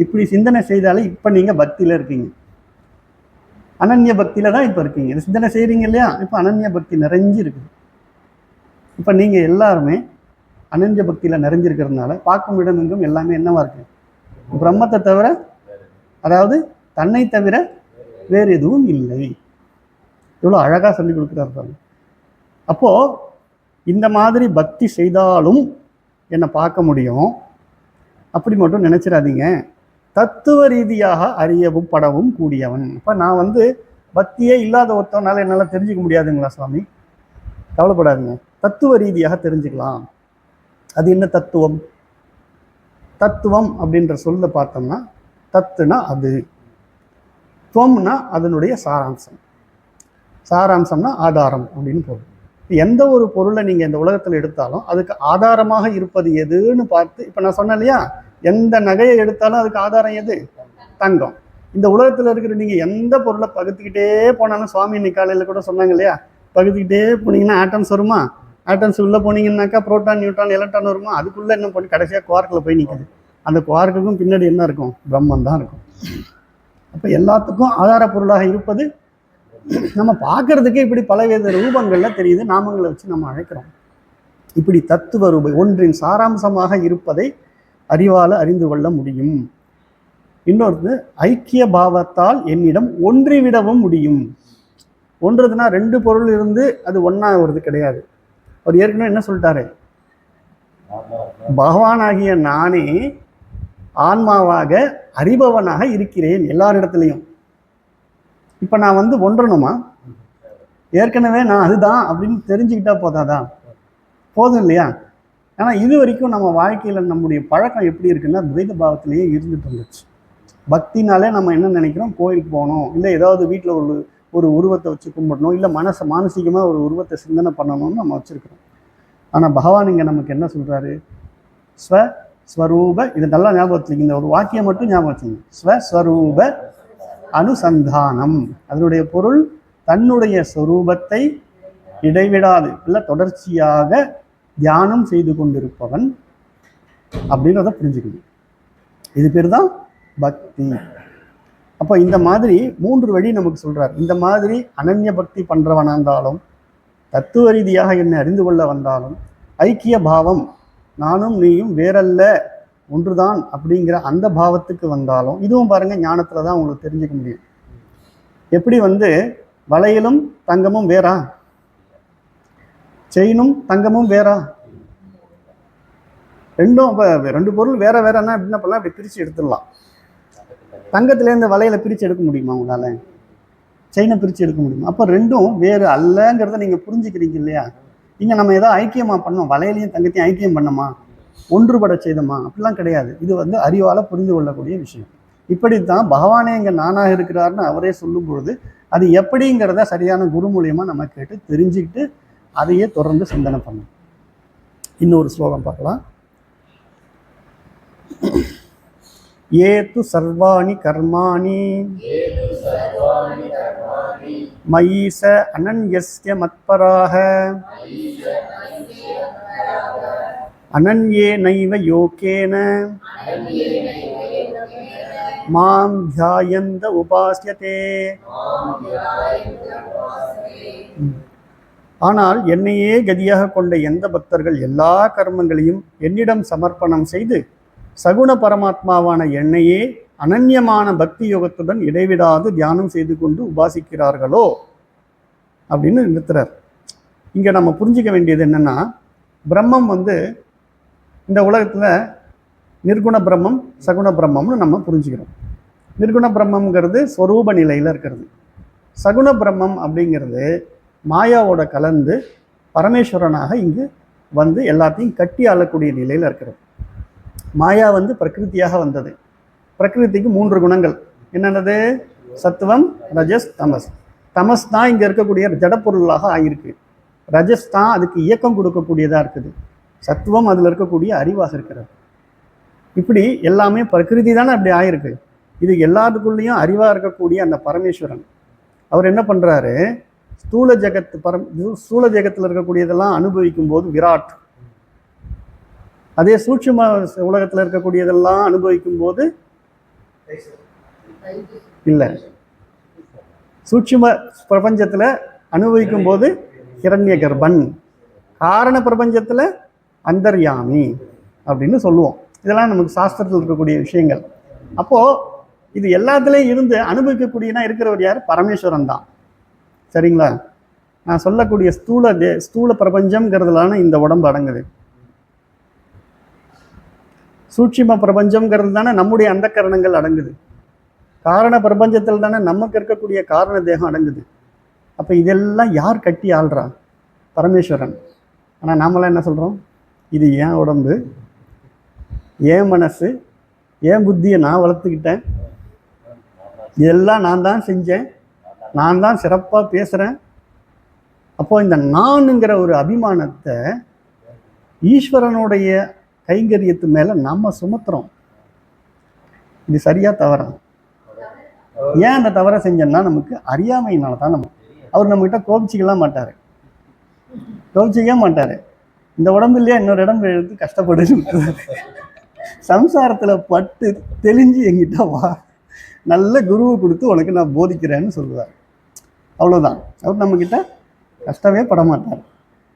A: இப்படி சிந்தனை செய்தாலே இப்போ நீங்கள் பக்தியில் இருக்கீங்க, அனன்ய பக்தியில் தான் இப்போ இருக்கீங்க. சிந்தனை செய்கிறீங்க இல்லையா, இப்போ அனன்ய பக்தி நிறைஞ்சு இருக்குது. இப்போ நீங்கள் எல்லாருமே அனன்ய பக்தியில் நிறைஞ்சிருக்கிறதுனால பார்க்கும் இடம் எங்கும் எல்லாமே என்னவா இருக்கு? பிரம்மத்தை தவிர, அதாவது தன்னை தவிர வேறு எதுவும் இல்லை. இவ்வளோ அழகாக சொல்லி கொடுக்குறாரு. அப்போது இந்த மாதிரி பக்தி செய்தாலும் என்னை பார்க்க முடியும் அப்படி மட்டும் நினச்சிடாதீங்க. தத்துவ ரீதியாக அறியவும் படவும் கூடியவன். இப்போ நான் பக்தியே இல்லாத ஒருத்தவனால என்னால் தெரிஞ்சுக்க முடியாதுங்களா சுவாமி? கவலைப்படாதீங்க, தத்துவ ரீதியாக தெரிஞ்சுக்கலாம். அது என்ன தத்துவம்? தத்துவம் அப்படின்ற சொல்ல பார்த்தோம்னா, தத்துனா அது, துவம்னா அதனுடைய சாராம்சம், சாராம்சம்னா ஆதாரம் அப்படின்னு பொருள். எந்த ஒரு பொருளை நீங்கள் இந்த உலகத்தில் எடுத்தாலும் அதுக்கு ஆதாரமாக இருப்பது எதுன்னு பார்த்து, இப்போ நான் சொன்னேன் இல்லையா, எந்த நகையை எடுத்தாலும் அதுக்கு ஆதாரம் எது? தங்கம். இந்த உலகத்தில் இருக்கிற நீங்கள் எந்த பொருளை பகுத்துக்கிட்டே போனாலும், சுவாமி இன்னைக்கு காலையில் கூட சொன்னாங்க இல்லையா, பகுத்துக்கிட்டே போனீங்கன்னா ஆட்டம்ஸ் வருமா, ஆட்டம்ஸ் உள்ளே போனீங்கன்னாக்கா புரோட்டான் நியூட்ரான் எலக்ட்ரான் வருமா, அதுக்குள்ளே என்ன பண்ணி கடைசியாக குவார்க்கில் போய் நிற்குது. அந்த குவார்க்குக்கும் பின்னாடி என்ன இருக்கும்? பிரம்மன் தான் இருக்கும். அப்போ எல்லாத்துக்கும் ஆதார பொருளாக இருப்பது நம்ம பார்க்கறதுக்கே இப்படி பலவித ரூபங்களில் தெரியுது, நாமங்களை வச்சு நம்ம அழைக்கிறோம். இப்படி தத்துவ ரூபை ஒன்றின் சாராம்சமாக இருப்பதை அறிவால் அறிந்து கொள்ள முடியும். இன்னொரு ஐக்கிய பாவத்தால் என்னிடம் ஒன்றிவிடவும் முடியும். ஒன்றுதுன்னா ரெண்டு பொருள் இருந்து அது ஒன்றா வருது கிடையாது. அவர் ஏற்கனவே என்ன சொல்லிட்டாரு? பகவானாகிய நானே ஆன்மாவாக அறிபவனாக இருக்கிறேன் எல்லாரிடத்துலையும். இப்போ நான் ஒன்றணுமா? ஏற்கனவே நான் அதுதான் அப்படின்னு தெரிஞ்சுக்கிட்டா போதாதான்? போதும் இல்லையா? ஆனால் இது வரைக்கும் நம்ம வாழ்க்கையில் நம்முடைய பழக்கம் எப்படி இருக்குன்னா, துவைத பாவத்திலேயே இருந்துட்டு இருந்துச்சு. பக்தினாலே நம்ம என்ன நினைக்கிறோம்? கோயிலுக்கு போகணும், இல்லை ஏதாவது வீட்டில் ஒரு உருவத்தை வச்சு கும்பிடணும், இல்லை மானசீகமாக ஒரு உருவத்தை சிந்தனை பண்ணணும்னு நம்ம வச்சுருக்கிறோம். ஆனால் பகவான் இங்கே நமக்கு என்ன சொல்கிறாரு? ஸ்வரூப, இது நல்லா ஞாபகம் வச்சுங்க, இந்த ஒரு வாக்கியம் மட்டும் ஞாபகம் வச்சுங்க. ஸ்வரூப அனுசந்தானம். அதனுடைய பொருள் தன்னுடைய ஸ்வரூபத்தை இடைவிடாது இல்லை தொடர்ச்சியாக தியானம் செய்து கொண்டிருப்பவன் அப்படின்றத புரிஞ்சுக்கணும். இது பேர் தான் பக்தி. அப்போ இந்த மாதிரி 3 வழி நமக்கு சொல்றார். இந்த மாதிரி அனன்ய பக்தி பண்றவனா இருந்தாலும், தத்துவ ரீதியாக என்னை அறிந்து கொள்ள வந்தாலும், ஐக்கிய பாவம் நானும் நீயும் வேறல்ல ஒன்றுதான் அப்படிங்கிற அந்த பாவத்துக்கு வந்தாலும், இதுவும் பாருங்க ஞானத்துல தான் உங்களுக்கு தெரிஞ்சுக்க முடியும். எப்படி வளையலும் தங்கமும் வேறா, செயினும் தங்கமும் வேறா, ரெண்டும் இப்போ 2 பொருள் வேற வேறன்னா என்ன பண்ணலாம்? அப்படி பிரித்து எடுத்துடலாம். தங்கத்துலேருந்து வளையலை பிரித்து எடுக்க முடியுமா உங்களால்? செயினை பிரித்து எடுக்க முடியுமா? அப்போ ரெண்டும் வேறு அல்லங்கிறத நீங்கள் புரிஞ்சுக்கிறீங்க இல்லையா? இங்கே நம்ம ஏதோ ஐக்கியமாக பண்ணோம், வளையலையும் தங்கத்தையும் ஐக்கியம் பண்ணோமா, ஒன்றுபட செய்தோமா? அப்படிலாம் கிடையாது. இது அறிவால் புரிந்து கொள்ளக்கூடிய விஷயம். இப்படித்தான் பகவானே இங்கே நானாக இருக்கிறாருன்னு அவரே சொல்லும் பொழுது, அது எப்படிங்கிறத சரியான குரு மூலியமாக நம்ம கேட்டு தெரிஞ்சுக்கிட்டு அதையே தொடர்ந்து சிந்தனை பண்ணணும். இன்னொரு ஸ்லோகம் பார்க்கலாம். ஏது சர்வாணி கர்மாணி மயீச அனன்யஸ்ய மத்பராக அனன்யே நைவ யோகேன மாம் தியாயந்த உபாஸ்யதே. ஆனால் என்னையே கதியாக கொண்ட எந்த பக்தர்கள் எல்லா கர்மங்களையும் என்னிடம் சமர்ப்பணம் செய்து சகுண பரமாத்மாவான என்னையே அனன்யமான பக்தி யோகத்துடன் இடைவிடாது தியானம் செய்து கொண்டு உபாசிக்கிறார்களோ அப்படின்னு நிறுத்துறார். இங்கே நம்ம புரிஞ்சிக்க வேண்டியது என்னென்னா, பிரம்மம் இந்த உலகத்தில் நிர்குண பிரம்மம் சகுண பிரம்மம்னு நம்ம புரிஞ்சுக்கிறோம். நிர்குண பிரம்மங்கிறது ஸ்வரூப நிலையில் இருக்கிறது. சகுண பிரம்மம் அப்படிங்கிறது மாயாவோட கலந்து பரமேஸ்வரனாக இங்கு எல்லாத்தையும் கட்டி ஆளக்கூடிய நிலையில் இருக்கிறது. மாயா பிரகிருத்தியாக வந்தது. பிரகிருதிக்கு 3 குணங்கள் என்னென்னது? சத்துவம், ரஜஸ், தமஸ். தமஸ் தான் இங்கே இருக்கக்கூடிய ஜடப்பொருளாக ஆகியிருக்கு. ரஜஸ் தான் அதுக்கு இயக்கம் கொடுக்கக்கூடியதாக இருக்குது. சத்துவம் அதில் இருக்கக்கூடிய அறிவாக இருக்கிறது. இப்படி எல்லாமே பிரகிருதி தானே அப்படி ஆயிருக்கு. இது எல்லாத்துக்குள்ளேயும் அறிவாக இருக்கக்கூடிய அந்த பரமேஸ்வரன் அவர் என்ன பண்ணுறாரு? ஸ்தூல ஜெகத்து ஸ்தூல ஜெகத்தில் இருக்கக்கூடியதெல்லாம் அனுபவிக்கும் போது விராட், அதே சூட்சும உலகத்தில் இருக்கக்கூடியதெல்லாம் அனுபவிக்கும் போது இல்லை, சூட்சும பிரபஞ்சத்தில் அனுபவிக்கும் போது ஹிரண்ய கர்ப்பன், காரண பிரபஞ்சத்தில் அந்தர்யாமி அப்படின்னு சொல்லுவோம். இதெல்லாம் நமக்கு சாஸ்திரத்தில் இருக்கக்கூடிய விஷயங்கள். அப்போது இது எல்லாத்துலேயும் இருந்து அனுபவிக்கக்கூடியனா இருக்கிறவர் யார்? பரமேஸ்வரன் தான். சரிங்களா? நான் சொல்லக்கூடிய ஸ்தூல பிரபஞ்சம்ங்கிறதுலான இந்த உடம்பு அடங்குது. சூட்சும பிரபஞ்சம்ங்கிறது தானே நம்முடைய அந்த கரணங்கள் அடங்குது. காரண பிரபஞ்சத்தில் தானே நமக்கு இருக்கக்கூடிய காரண தேகம் அடங்குது. அப்போ இதெல்லாம் யார் கட்டி ஆள்றா? பரமேஸ்வரன். ஆனால் நாமெல்லாம் என்ன சொல்கிறோம்? இது ஏன் உடம்பு, ஏன் மனசு, ஏன் புத்தியை நான் வளர்த்துக்கிட்டேன், இதெல்லாம் நான் தான் செஞ்சேன், நான் தான் சிறப்பாக பேசுகிறேன். அப்போது இந்த நானுங்கிற ஒரு அபிமானத்தை ஈஸ்வரனுடைய கைங்கரியத்து மேலே நம்ம சுமத்துறோம். இது சரியா தவறா? ஏன் அந்த தவறை செஞ்சோம்னா நமக்கு அறியாமையினால தான். அவர் நம்மகிட்ட கோபிச்சிக்கலாம் மாட்டார், கோபிச்சிக்கவே மாட்டார். இந்த உடம்பு இல்லையா இன்னொரு இடம் எடுத்து கஷ்டப்படுன்னு விட்டுருவாரு. சம்சாரத்தில் பட்டு தெளிஞ்சு எங்கிட்ட வா, நல்ல குருவை கொடுத்து உனக்கு நான் போதிக்கிறேன்னு சொல்லுவார். அவ்வளோதான். அவர் நம்மக்கிட்ட கஷ்டமே படமாட்டார்.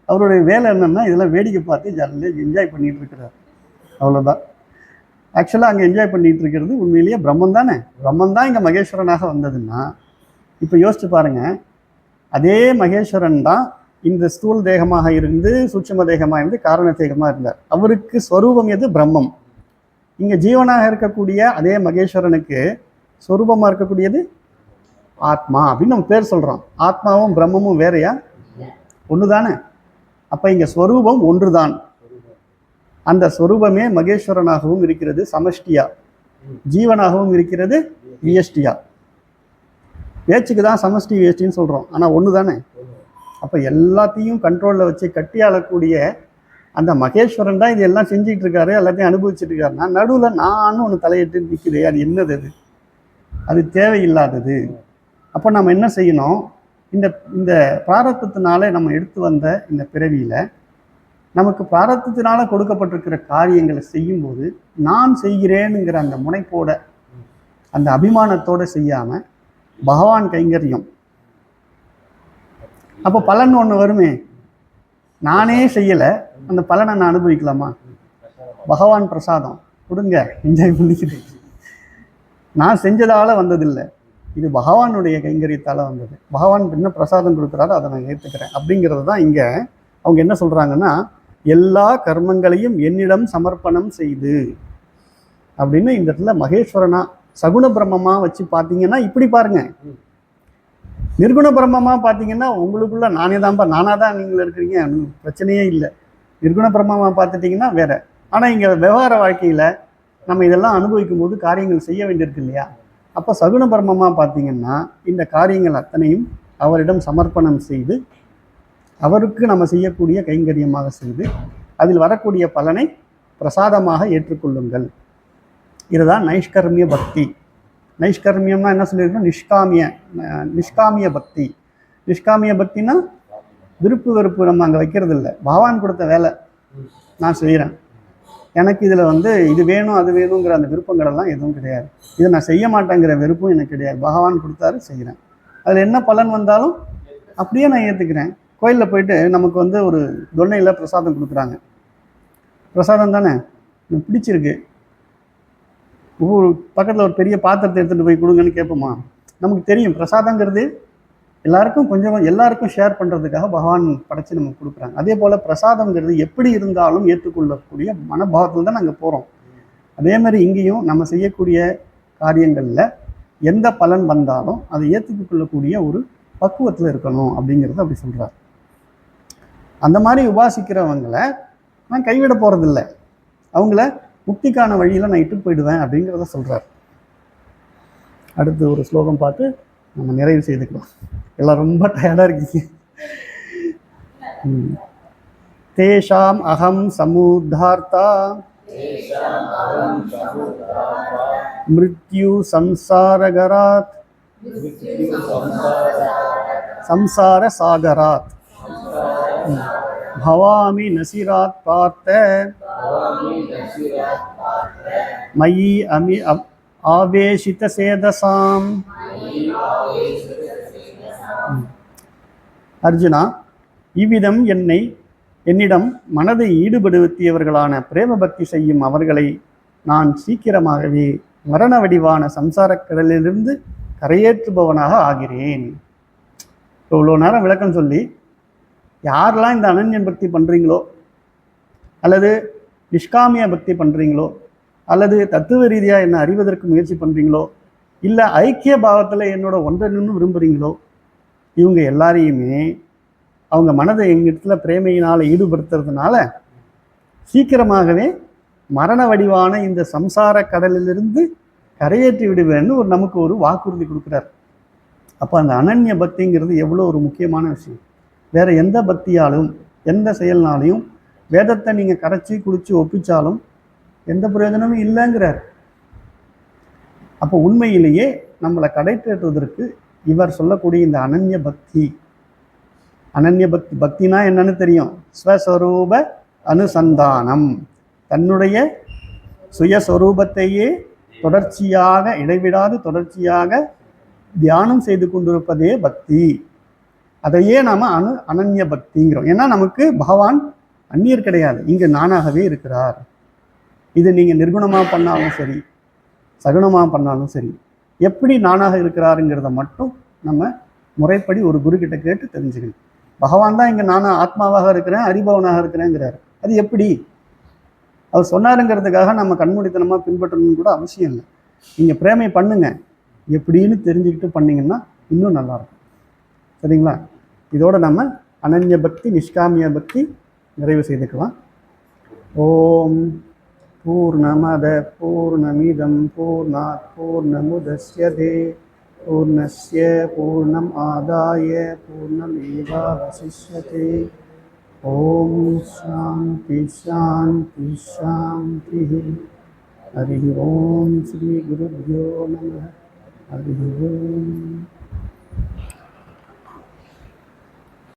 A: அவருடைய வேலை என்னென்னா இதெல்லாம் வேடிக்கை பார்த்து ஜாலியாக என்ஜாய் பண்ணிகிட்டு இருக்கிறார். அவ்வளோதான். ஆக்சுவலாக அங்கே என்ஜாய் பண்ணிகிட்டு இருக்கிறது உண்மையிலேயே பிரம்மன் தானே. பிரம்மன் தான் இங்கே மகேஸ்வரனாக வந்ததுன்னா இப்போ யோசிச்சு பாருங்கள், அதே மகேஸ்வரன் தான் இந்த ஸ்தூல் தேகமாக இருந்து சூட்சும தேகமாக இருந்து காரண தேகமாக இருந்தார். அவருக்கு ஸ்வரூபம் எது? பிரம்மம். இங்கே ஜீவனாக இருக்கக்கூடிய அதே மகேஸ்வரனுக்கு ஸ்வரூபமாக இருக்கக்கூடியது ஆத்மா அப்படின்னு நம்ம பேர் சொல்கிறோம். ஆத்மாவும் பிரம்மமும் வேறையா? ஒன்று தானே. அப்போ இங்கே ஸ்வரூபம் ஒன்று தான். அந்த ஸ்வரூபமே மகேஸ்வரனாகவும் இருக்கிறது சமஷ்டியா, ஜீவனாகவும் இருக்கிறது வியஷ்டியா. பேச்சுக்கு தான் சமஷ்டி வியஷ்டின்னு சொல்கிறோம், ஆனால் ஒன்று தானே. அப்போ எல்லாத்தையும் கண்ட்ரோலில் வச்சு கட்டியாளக்கூடிய அந்த மகேஸ்வரன் தான் இது எல்லாம் செஞ்சுட்டு இருக்காரு, எல்லாத்தையும் அனுபவிச்சுட்டு இருக்காரு. நான் நடுவில் நானும் ஒன்று தலையிட்டு நிற்குது. அது என்னது? அது தேவையில்லாதது. அப்போ நம்ம என்ன செய்யணும்? இந்த பிராரத்தத்தினால நம்ம எடுத்து வந்த இந்த பிறவியில் நமக்கு பிராரத்தத்தினால கொடுக்கப்பட்டிருக்கிற காரியங்களை செய்யும்போது நான் செய்கிறேனுங்கிற அந்த முனைப்போட அந்த அபிமானத்தோடு செய்யாமல் பகவான் கைங்கரியம். அப்போ பலன் ஒன்று வருமே, நானே செய்யலை, அந்த பலனை நான் அனுபவிக்கலாமா? பகவான் பிரசாதம் கொடுங்க, என்ஜாய் பண்ணிக்கிறேன். நான் செஞ்சதால் வந்ததில்லை, இது பகவானுடைய கைங்கரியத்தால் வந்தது. பகவான் என்ன பிரசாதம் கொடுக்குறாரோ அதை நான் ஏற்றுக்கிறேன் அப்படிங்கிறது தான் இங்கே அவங்க என்ன சொல்கிறாங்கன்னா, எல்லா கர்மங்களையும் என்னிடம் சமர்ப்பணம் செய்து அப்படின்னு இந்த இடத்துல மகேஸ்வரனா சகுண பிரம்மமாக வச்சு பார்த்தீங்கன்னா இப்படி பாருங்க. நிர்குண பிரம்மமாக பார்த்தீங்கன்னா உங்களுக்குள்ள நானே தான்ப்பா, நானாக தான் நீங்கள் இருக்கிறீங்க, பிரச்சனையே இல்லை. நிர்குண பிரம்மமாக பார்த்துட்டிங்கன்னா வேற. ஆனால் இங்கே விவகார வாழ்க்கையில் நம்ம இதெல்லாம் அனுபவிக்கும் போது காரியங்கள் செய்ய வேண்டியிருக்கு இல்லையா? அப்போ சகுண பிரம்மமாக பார்த்தீங்கன்னா இந்த காரியங்கள் அத்தனையும் அவரிடம் சமர்ப்பணம் செய்து அவருக்கு நம்ம செய்யக்கூடிய கைங்கரியமாக செய்து அதில் வரக்கூடிய பலனை பிரசாதமாக ஏற்றுக்கொள்ளுங்கள். இதுதான் நைஷ்கர்மிய பக்தி. நைஷ்கர்மியம்னா என்ன சொல்லியிருக்கோம்? நிஷ்காமிய பக்தி. நிஷ்காமிய பக்தினா விருப்பு வெறுப்பு நம்ம அங்கே வைக்கிறது இல்லை. பகவான் கொடுத்த வேலை நான் செய்கிறேன், எனக்கு இதில் இது வேணும் அது வேணுங்கிற அந்த விருப்பங்களெல்லாம் எதுவும் கிடையாது. இதை நான் செய்ய மாட்டேங்கிற வெறுப்பும் எனக்கு கிடையாது. பகவான் கொடுத்தாரு, செய்கிறேன். அதில் என்ன பலன் வந்தாலும் அப்படியே நான் ஏற்றுக்கிறேன். கோயிலில் போயிட்டு நமக்கு ஒரு தொன்னையில் பிரசாதம் கொடுக்குறாங்க. பிரசாதம் தானே, எனக்கு பிடிச்சிருக்கு. பக்கத்தில் ஒரு பெரிய பாத்திரத்தை எடுத்துகிட்டு போய் கொடுங்கன்னு கேட்போமா? நமக்கு தெரியும் பிரசாதங்கிறது எல்லாருக்கும் எல்லாருக்கும் ஷேர் பண்ணுறதுக்காக பகவான் படைச்சி நமக்கு கொடுக்குறாங்க. அதே போல் பிரசாதங்கிறது எப்படி இருந்தாலும் ஏற்றுக்கொள்ளக்கூடிய மனோபாவத்தில் தான் நாங்கள் போகிறோம். அதே மாதிரி இங்கேயும் நம்ம செய்யக்கூடிய காரியங்களில் எந்த பலன் வந்தாலும் அதை ஏற்றுக்கொள்ளக்கூடிய ஒரு பக்குவத்தில் இருக்கணும் அப்படிங்கிறத அப்படி சொல்கிறார். அந்த மாதிரி உபாசிக்கிறவங்களை நான் கைவிட போகிறதில்ல, அவங்கள முக்திக்கான வழியில் நான் இட்டு போயிடுவேன் அப்படிங்கிறத சொல்கிறார். அடுத்து ஒரு ஸ்லோகம் பார்த்து நம்ம நிறைவு செய்துக்கலாம். எல்லாம் ரொம்ப டயர்டாக இருக்கீங்க. தேஷாம் அகம் சமுத்தார்த்தா மிருத்யு சம்சாரகராத் சம்சார சாகராத் பவாமி நசிராத் பார்த்த மயி அமி ஆவேஷித சேதசாம். அர்ஜுனா, இவ்விதம் என்னிடம் மனதை ஈடுபடுத்தியவர்களான பிரேம பக்தி செய்யும் அவர்களை நான் சீக்கிரமாகவே மரண வடிவான சம்சாரக் கடலிலிருந்து கரையேற்றுபவனாக ஆகிறேன். இவ்வளோ நேரம் விளக்கம் சொல்லி யாரெல்லாம் இந்த அனன்ய பக்தி பண்ணுறீங்களோ, அல்லது நிஷ்காமிய பக்தி பண்ணுறீங்களோ, அல்லது தத்துவ ரீதியாக என்ன அறிவதற்கு முயற்சி பண்ணுறீங்களோ, இல்லை ஐக்கிய பாவத்தில் என்னோட ஒன்றன்னு விரும்புகிறீங்களோ, இவங்க எல்லாரையுமே அவங்க மனதை எங்கிட்ட பிரேமையினால் ஈடுபடுத்துறதுனால சீக்கிரமாகவே மரண வடிவான இந்த சம்சார கடலிலிருந்து கரையேற்றி விடுவேன்னு நமக்கு ஒரு வாக்குறுதி கொடுக்குறார். அப்போ அந்த அனன்ய பக்திங்கிறது எவ்வளோ ஒரு முக்கியமான விஷயம். வேறு எந்த பக்தியாலும் எந்த செயல்னாலையும் வேதத்தை நீங்கள் கரைச்சி குடித்து ஒப்பிச்சாலும் எந்த பிரயோஜனமும் இல்லைங்கிறார். அப்போ உண்மையிலேயே நம்மளை கடைத்தேற்றுவதற்கு இவர் சொல்லக்கூடிய இந்த அனன்ய பக்தி பக்தினா என்னன்னு தெரியும். ஸ்வஸ்வரூப அனுசந்தானம், தன்னுடைய சுயஸ்வரூபத்தையே தொடர்ச்சியாக இடைவிடாது தொடர்ச்சியாக தியானம் செய்து கொண்டிருப்பதே பக்தி. அதையே நாம் அனன்ய பக்திங்கிறோம். ஏன்னா நமக்கு பகவான் அந்நியர் கிடையாது, இங்கே நானாகவே இருக்கிறார். இது நீங்கள் நிர்குணமாக பண்ணாலும் சரி, சகுணமாக பண்ணாலும் சரி, எப்படி நானாக இருக்கிறாருங்கிறத மட்டும் நம்ம முறைப்படி ஒரு குருக்கிட்ட கேட்டு தெரிஞ்சுக்கணும். பகவான் தான் இங்கே நானாக ஆத்மாவாக இருக்கிறேன், அறிபவனாக இருக்கிறேங்கிறார். அது எப்படி அவர் சொன்னாருங்கிறதுக்காக நம்ம கண்மூடித்தனமாக பின்பற்றணும்னு கூட அவசியம் இல்லை. நீங்கள் பிரேமை பண்ணுங்க, எப்படின்னு தெரிஞ்சுக்கிட்டு பண்ணிங்கன்னா இன்னும் நல்லாயிருக்கும். சரிங்களா? இதோடு நம்ம அனன்ய பக்தி நிஷ்காமிய பக்தி நிறைவு செய்துக்கலாம். ஓம் பூர்ணமத பூர்ணமிதம் பூர்ணாத் பூர்ணமுதச்யதே பூர்ணஸ்ய பூர்ணம் ஆதாய பூர்ணமேவாவசிஷ்யதே. ஓம் சாந்தி சாந்தி சாந்தி. ஹரி ஓம் ஸ்ரீ குருப்யோ நமः. ஹரி ஓம்.